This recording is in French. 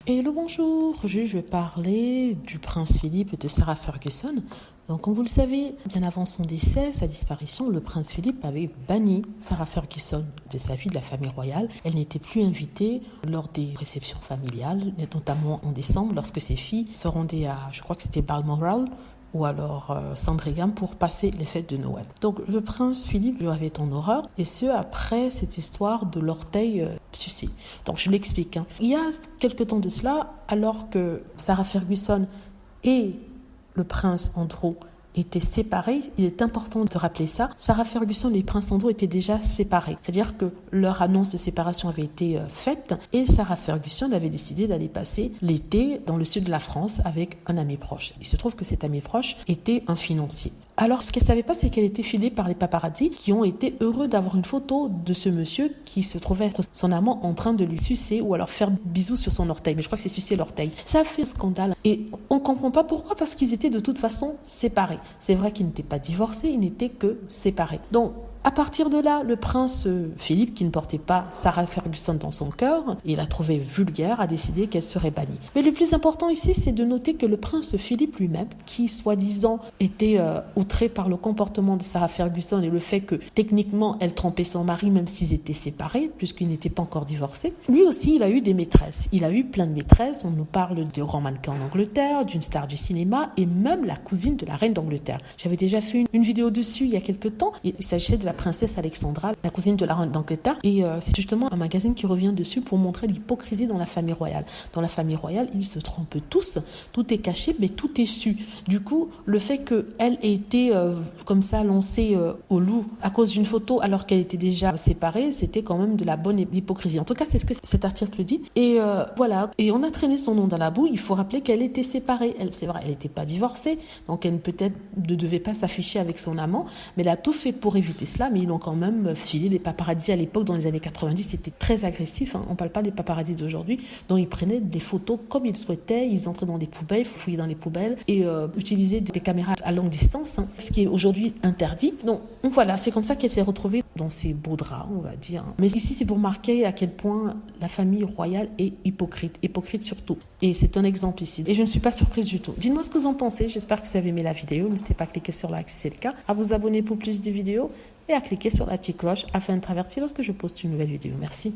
Hello, bonjour. Aujourd'hui, je vais parler du prince Philippe et de Sarah Ferguson. Donc, comme vous le savez, bien avant son décès, sa disparition, le prince Philippe avait banni Sarah Ferguson de sa vie, de la famille royale. Elle n'était plus invitée lors des réceptions familiales, notamment en décembre, lorsque ses filles se rendaient à, je crois que c'était Balmoral, ou alors Sandringham pour passer les fêtes de Noël. Donc le prince Philippe lui avait en horreur, et ce après cette histoire de l'orteil sucé. Donc je l'explique. Il y a quelque temps de cela, alors que Sarah Ferguson et le prince Andrew étaient séparés, il est important de rappeler ça. Sarah Ferguson et le prince Andrew étaient déjà séparés. C'est-à-dire que leur annonce de séparation avait été faite et Sarah Ferguson avait décidé d'aller passer l'été dans le sud de la France avec un ami proche. Il se trouve que cet ami proche était un financier. Alors, ce qu'elle ne savait pas, c'est qu'elle était filée par les paparazzi qui ont été heureux d'avoir une photo de ce monsieur qui se trouvait être son amant en train de lui sucer ou alors faire bisous sur son orteil. Mais je crois que c'est sucer l'orteil. Ça a fait un scandale. Et on ne comprend pas pourquoi, parce qu'ils étaient de toute façon séparés. C'est vrai qu'ils n'étaient pas divorcés, ils n'étaient que séparés. Donc, à partir de là, le prince Philippe, qui ne portait pas Sarah Ferguson dans son cœur, et l'a trouvée vulgaire, a décidé qu'elle serait bannie. Mais le plus important ici, c'est de noter que le prince Philippe lui-même, qui soi-disant était outré par le comportement de Sarah Ferguson et le fait que techniquement elle trompait son mari même s'ils étaient séparés, puisqu'ils n'étaient pas encore divorcés, lui aussi il a eu des maîtresses. Il a eu plein de maîtresses. On nous parle de grands mannequins en Angleterre, d'une star du cinéma et même la cousine de la reine d'Angleterre. J'avais déjà fait une vidéo dessus il y a quelques temps. Il s'agissait de la princesse Alexandra, la cousine de la reine d'Angleterre, et c'est justement un magazine qui revient dessus pour montrer l'hypocrisie dans la famille royale. Dans la famille royale, ils se trompent tous, tout est caché, mais tout est su. Du coup, le fait qu'elle ait été comme ça lancée au loup à cause d'une photo alors qu'elle était déjà séparée, c'était quand même de la bonne hypocrisie. En tout cas, c'est ce que cet article dit. Et voilà, et on a traîné son nom dans la boue. Il faut rappeler qu'elle était séparée. C'est vrai, elle n'était pas divorcée, donc elle peut-être ne devait pas s'afficher avec son amant, mais elle a tout fait pour éviter cela. Mais ils ont quand même filé. Les paparazzi à l'époque, dans les années 90, c'était très agressif. On ne parle pas des paparazzi d'aujourd'hui, dont ils prenaient des photos comme ils souhaitaient. Ils entraient dans des poubelles, fouillaient dans les poubelles et utilisaient des caméras à longue distance, ce qui est aujourd'hui interdit. Donc voilà, c'est comme ça qu'elle s'est retrouvée dans ces beaux draps, on va dire. Mais ici, c'est pour marquer à quel point la famille royale est hypocrite surtout. Et c'est un exemple ici. Et je ne suis pas surprise du tout. Dites-moi ce que vous en pensez. J'espère que vous avez aimé la vidéo. N'hésitez pas à cliquer sur like si c'est le cas, à vous abonner pour plus de vidéos et à cliquer sur la petite cloche afin d'être averti lorsque je poste une nouvelle vidéo. Merci.